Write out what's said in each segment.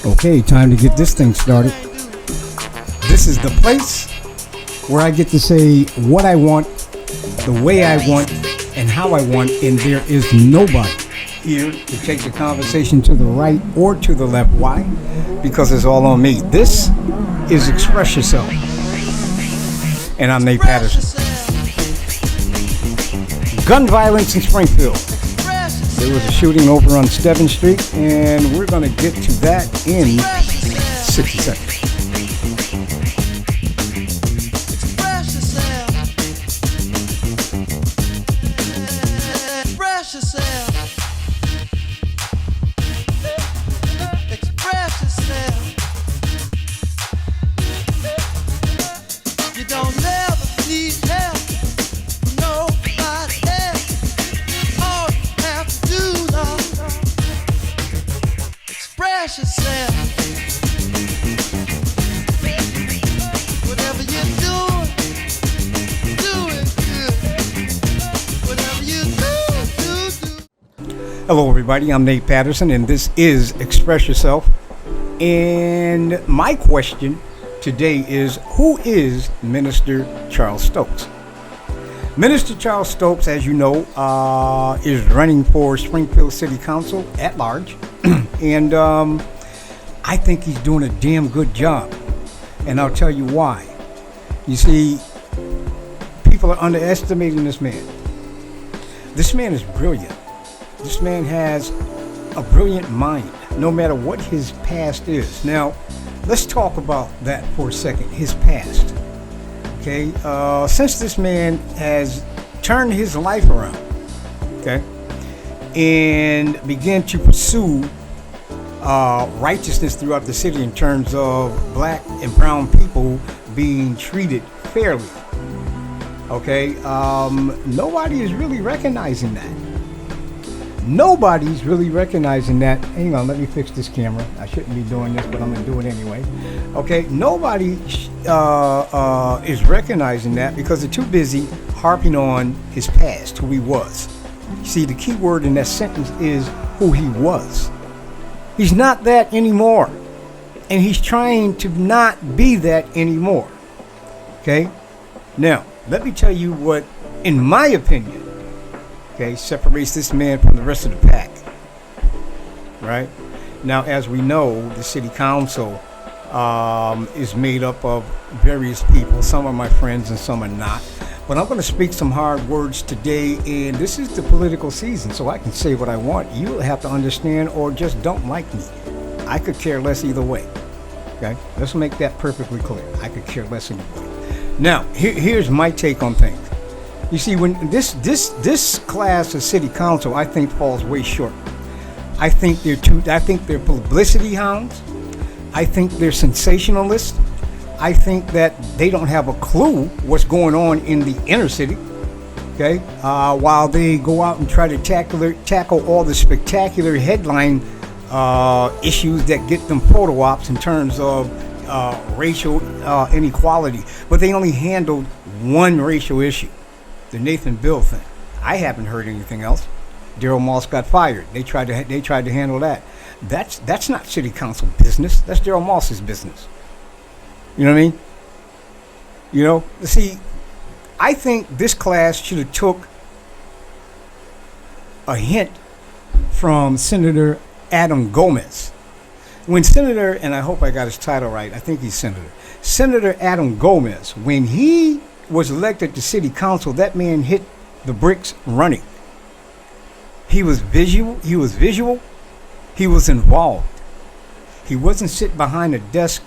Okay, time to get this thing started. This is the place where I get to say what I want, the way I want, and how I want, and there is nobody here to take the conversation to the right or to the left. Why? Because it's all on me. This is Express Yourself. And I'm Nate Patterson. Gun violence in Springfield. There was a shooting over on Steven Street, and we're going to get to that in 60 seconds. Hello everybody, I'm Nate Patterson and this is Express Yourself. And my question today is, who is Minister Charles Stokes? Minister Charles Stokes, as you know, is running for Springfield City Council at large. And I think he's doing a damn good job. And I'll tell you why. You see, people are underestimating this man. This man is brilliant. This man has a brilliant mind, no matter what his past is. Now, let's talk about that for a second, his past. Okay, since this man has turned his life around, okay, and began to pursue righteousness throughout the city in terms of black and brown people being treated fairly, okay, nobody is really recognizing that. Nobody's really recognizing that. Hang on, let me fix this camera. I shouldn't be doing this, but I'm going to do it anyway. Okay, nobody is recognizing that because they're too busy harping on his past, who he was. See, the key word in that sentence is who he was. He's not that anymore. And he's trying to not be that anymore. Okay? Now, let me tell you what, in my opinion, okay, separates this man from the rest of the pack. Right? Now, as we know, the city council is made up of various people. Some are my friends and some are not. But I'm going to speak some hard words today, and this is the political season, so I can say what I want. You'll have to understand or just don't like me. I could care less either way. Okay? Let's make that perfectly clear. I could care less either way. Now, here's my take on things. You see, when this class of city council, I think, falls way short. I think they're publicity hounds. I think they're sensationalists. I think that they don't have a clue what's going on in the inner city. Okay, while they go out and try to tackle all the spectacular headline issues that get them photo ops in terms of racial inequality, but they only handled one racial issue. The Nathan Bill thing. I haven't heard anything else. Daryl Moss got fired. They tried to handle that. That's not city council business. That's Daryl Moss's business. You know what I mean? You know, see, I think this class should have took a hint from Senator Adam Gomez. When Senator, and I hope I got his title right, I think he's Senator Adam Gomez, when he was elected to city council, that man hit the bricks running. He was visual, he was involved. He wasn't sitting behind a desk,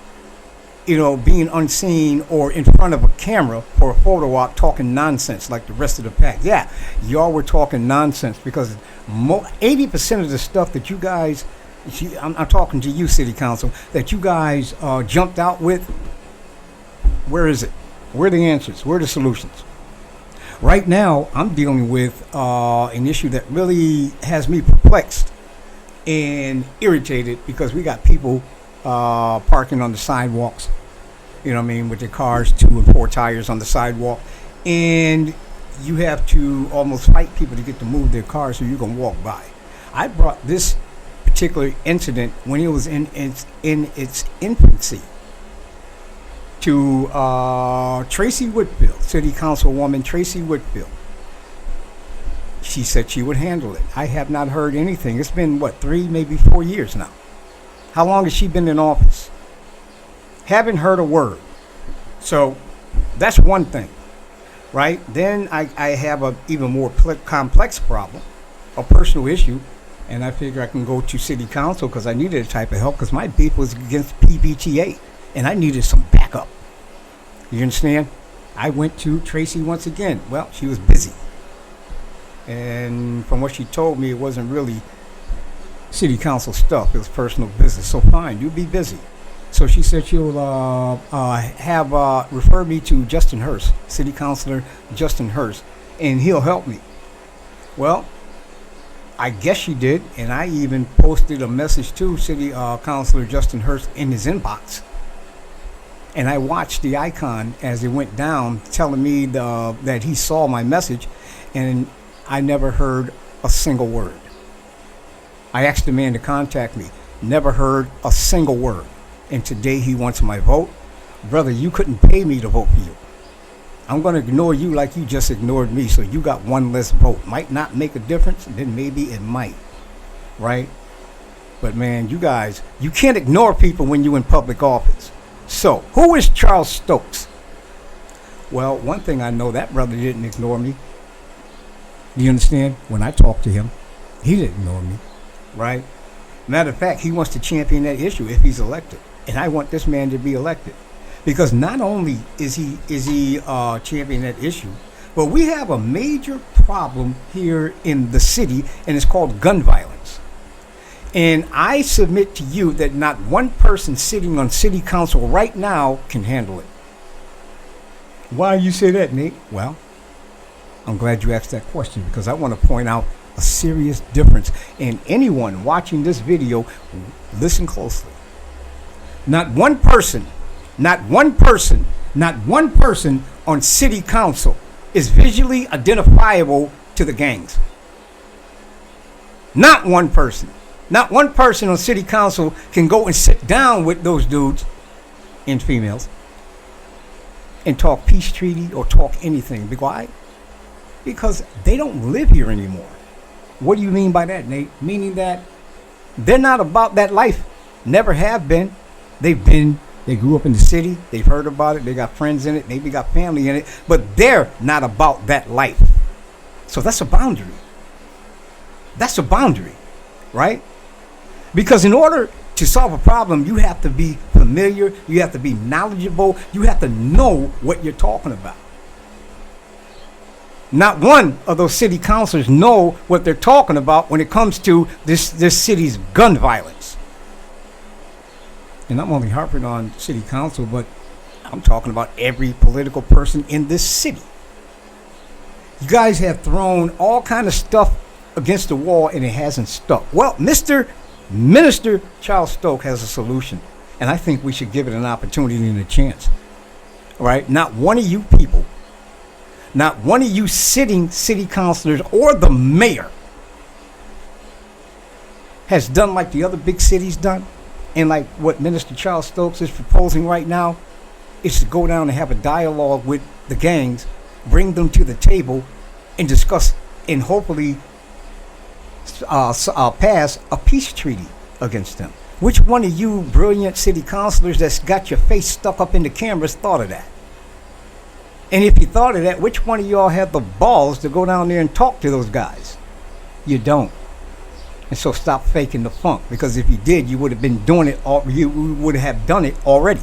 you know, being unseen or in front of a camera for a photo op talking nonsense like the rest of the pack. Yeah, y'all were talking nonsense because 80% of the stuff that you guys, I'm talking to you, city council, that you guys jumped out with, where is it? Where are the answers? Where are the solutions? Right now, I'm dealing with an issue that really has me perplexed and irritated because we got people parking on the sidewalks, you know what I mean, with their cars, 2 and 4 tires on the sidewalk. And you have to almost fight people to get to move their cars so you can walk by. I brought this particular incident when it was in its infancy to Tracy Whitfield, City Councilwoman Tracy Whitfield. She said she would handle it. I have not heard anything. It's been, 3, maybe 4 years now. How long has she been in office? Haven't heard a word. So that's one thing, right? Then I have a even more complex problem, a personal issue, and I figure I can go to city council because I needed a type of help because my beef was against PBTA, and I needed some backup. You understand? I went to Tracy once again. Well, she was busy. And from what she told me, it wasn't really city council stuff. It was personal business. So fine, you be busy. So she said she'll refer me to Justin Hurst, City Councilor Justin Hurst, and he'll help me. Well, I guess she did, and I even posted a message to City Councilor Justin Hurst in his inbox. And I watched the icon as it went down, telling me that he saw my message, and I never heard a single word. I asked the man to contact me, never heard a single word. And today he wants my vote. Brother, you couldn't pay me to vote for you. I'm going to ignore you like you just ignored me, so you got one less vote. Might not make a difference, then maybe it might, right? But man, you guys, you can't ignore people when you're in public office. So, who is Charles Stokes? Well, one thing I know, that brother didn't ignore me. Do you understand? When I talked to him, he didn't ignore me, right? Matter of fact, he wants to champion that issue if he's elected. And I want this man to be elected. Because not only is he championing that issue, but we have a major problem here in the city, and it's called gun violence. And I submit to you that not one person sitting on city council right now can handle it. Why you say that, Nate? Well, I'm glad you asked that question because I want to point out a serious difference. And anyone watching this video, listen closely. Not one person on city council is visually identifiable to the gangs. Not one person. Not one person on city council can go and sit down with those dudes and females and talk peace treaty or talk anything. Why? Because they don't live here anymore. What do you mean by that, Nate? Meaning that they're not about that life. Never have been. They grew up in the city. They've heard about it. They got friends in it. Maybe got family in it. But they're not about that life. So that's a boundary. That's a boundary, right? Because in order to solve a problem, you have to be familiar. You have to be knowledgeable. You have to know what you're talking about. Not one of those city councilors know what they're talking about when it comes to this city's gun violence. And I'm only harping on city council, but I'm talking about every political person in this city. You guys have thrown all kind of stuff against the wall and it hasn't stuck. Well, Minister Charles Stokes has a solution, and I think we should give it an opportunity and a chance. All right? Not one of you people, not one of you sitting city councilors or the mayor has done like the other big cities done, and like what Minister Charles Stokes is proposing right now, is to go down and have a dialogue with the gangs, bring them to the table, and discuss and hopefully pass a peace treaty against them. Which one of you brilliant city councilors that's got your face stuck up in the cameras thought of that? And if you thought of that, which one of y'all had the balls to go down there and talk to those guys? You don't. And so stop faking the funk, because if you did, you would have been doing it, you would have done it already.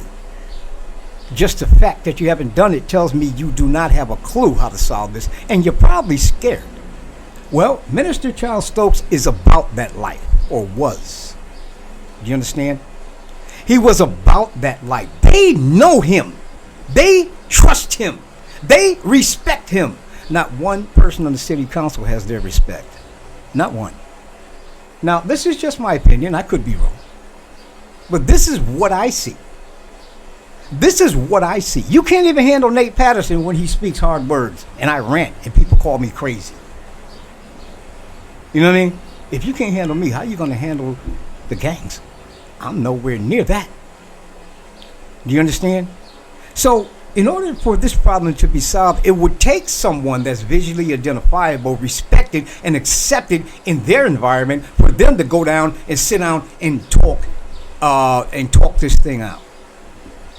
Just the fact that you haven't done it tells me you do not have a clue how to solve this, and you're probably scared. Well, Minister Charles Stokes is about that life, or was. Do you understand? He was about that life. They know him. They trust him. They respect him. Not one person on the city council has their respect. Not one. Now, this is just my opinion. I could be wrong. But this is what I see. This is what I see. You can't even handle Nate Patterson when he speaks hard words. And I rant and people call me crazy. You know what I mean? If you can't handle me, how you going to handle the gangs? I'm nowhere near that. Do you understand? So, in order for this problem to be solved, it would take someone that's visually identifiable, respected, and accepted in their environment for them to go down and sit down and talk this thing out.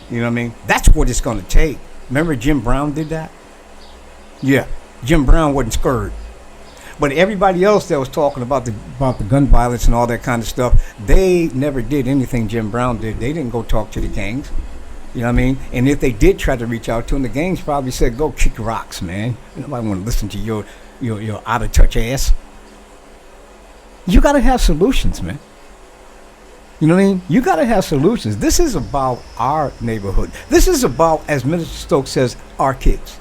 You know what I mean? That's what it's going to take. Remember Jim Brown did that? Yeah, Jim Brown wasn't scared. But everybody else that was talking about the gun violence and all that kind of stuff, they never did anything Jim Brown did. They didn't go talk to the gangs. You know what I mean? And if they did try to reach out to them, the gangs probably said, go kick rocks, man. Nobody want to listen to your out-of-touch ass. You got to have solutions, man. You know what I mean? You got to have solutions. This is about our neighborhood. This is about, as Minister Stokes says, our kids.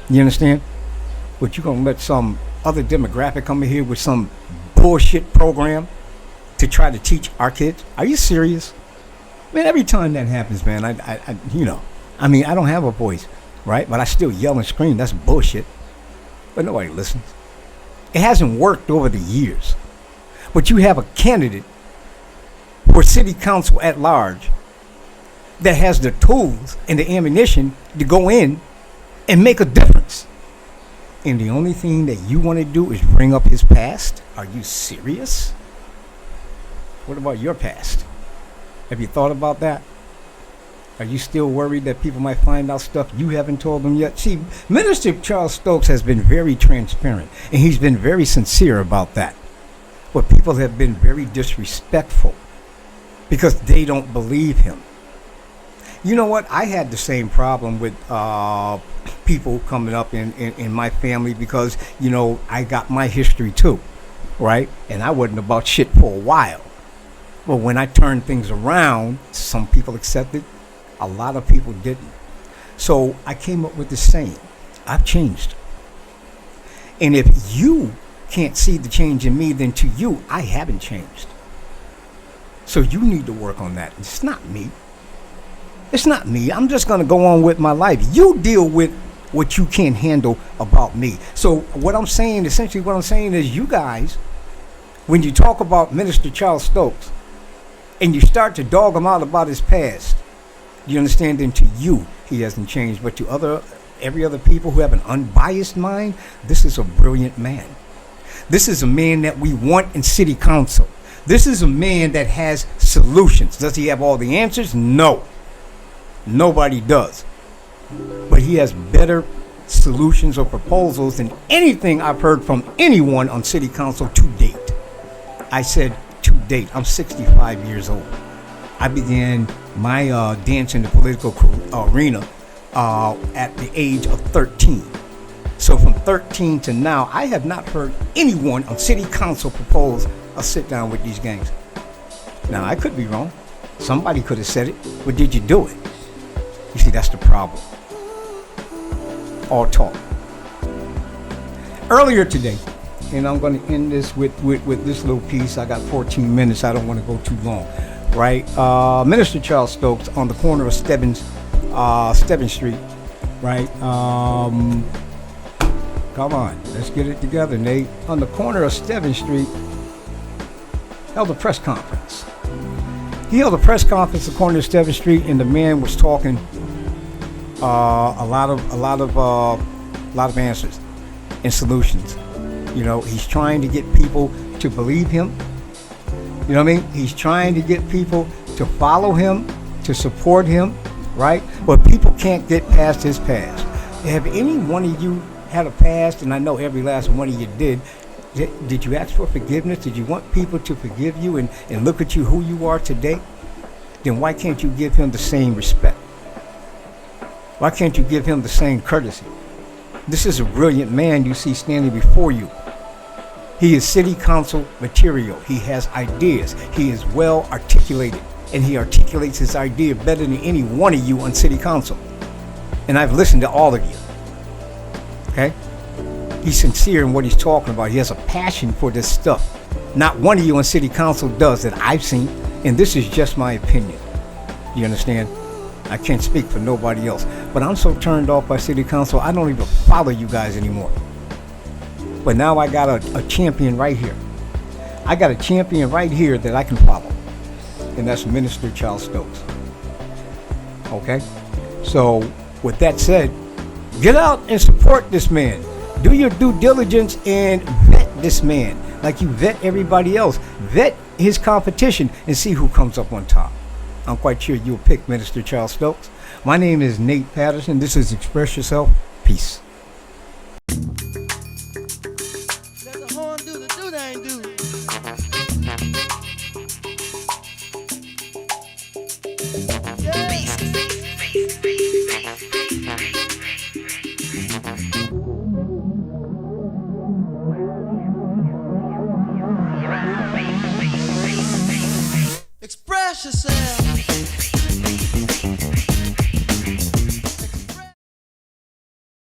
You understand? But you're going to let some other demographic come in here with some bullshit program to try to teach our kids? Are you serious? Man, every time that happens, man, I don't have a voice, right? But I still yell and scream. That's bullshit. But nobody listens. It hasn't worked over the years. But you have a candidate for city council at large that has the tools and the ammunition to go in and make a difference. And the only thing that you want to do is bring up his past? Are you serious? What about your past? Have you thought about that? Are you still worried that people might find out stuff you haven't told them yet? See, Minister Charles Stokes has been very transparent, and he's been very sincere about that. But people have been very disrespectful because they don't believe him. You know what? I had the same problem with people coming up in my family because, you know, I got my history too, right? And I wasn't about shit for a while. But when I turned things around, some people accepted, a lot of people didn't. So I came up with this saying, I've changed. And if you can't see the change in me, then to you, I haven't changed. So you need to work on that. It's not me. It's not me. I'm just going to go on with my life. You deal with what you can't handle about me. So essentially what I'm saying is you guys, when you talk about Minister Charles Stokes and you start to dog him out about his past, you understand, then to you, he hasn't changed. But to every other people who have an unbiased mind, this is a brilliant man. This is a man that we want in city council. This is a man that has solutions. Does he have all the answers? No. Nobody does. But he has better solutions or proposals than anything I've heard from anyone on city council to date. I said to date. I'm 65 years old. I began my dance in the political arena at the age of 13. So from 13 to now, I have not heard anyone on city council propose a sit down with these gangs. Now, I could be wrong. Somebody could have said it, but did you do it? You see, that's the problem. All talk. Earlier today, and I'm going to end this with this little piece. I got 14 minutes. I don't want to go too long, right? Minister Charles Stokes on the corner of Stebbins Street, right? Come on, let's get it together, Nate. On the corner of Stebbins Street, held a press conference. He held a press conference at the corner of Stebbins Street, and the man was talking a lot of answers and solutions. You know, he's trying to get people to believe him. You know what I mean? He's trying to get people to follow him, to support him, right? But people can't get past his past. Have any one of you had a past? And I know every last one of you did. Did you ask for forgiveness? Did you want people to forgive you and look at you who you are today? Then why can't you give him the same respect? Why can't you give him the same courtesy? This is a brilliant man you see standing before you. He is city council material. He has ideas. He is well articulated, and he articulates his idea better than any one of you on city council. And I've listened to all of you. Okay? He's sincere in what he's talking about. He has a passion for this stuff. Not one of you on city council does that I've seen, and this is just my opinion. You understand? I can't speak for nobody else. But I'm so turned off by city council, I don't even follow you guys anymore. But now I got a champion right here. I got a champion right here that I can follow. And that's Minister Charles Stokes. Okay? So, with that said, get out and support this man. Do your due diligence and vet this man like you vet everybody else. Vet his competition and see who comes up on top. I'm quite sure you'll pick Minister Charles Stokes. My name is Nate Patterson. This is Express Yourself. Peace.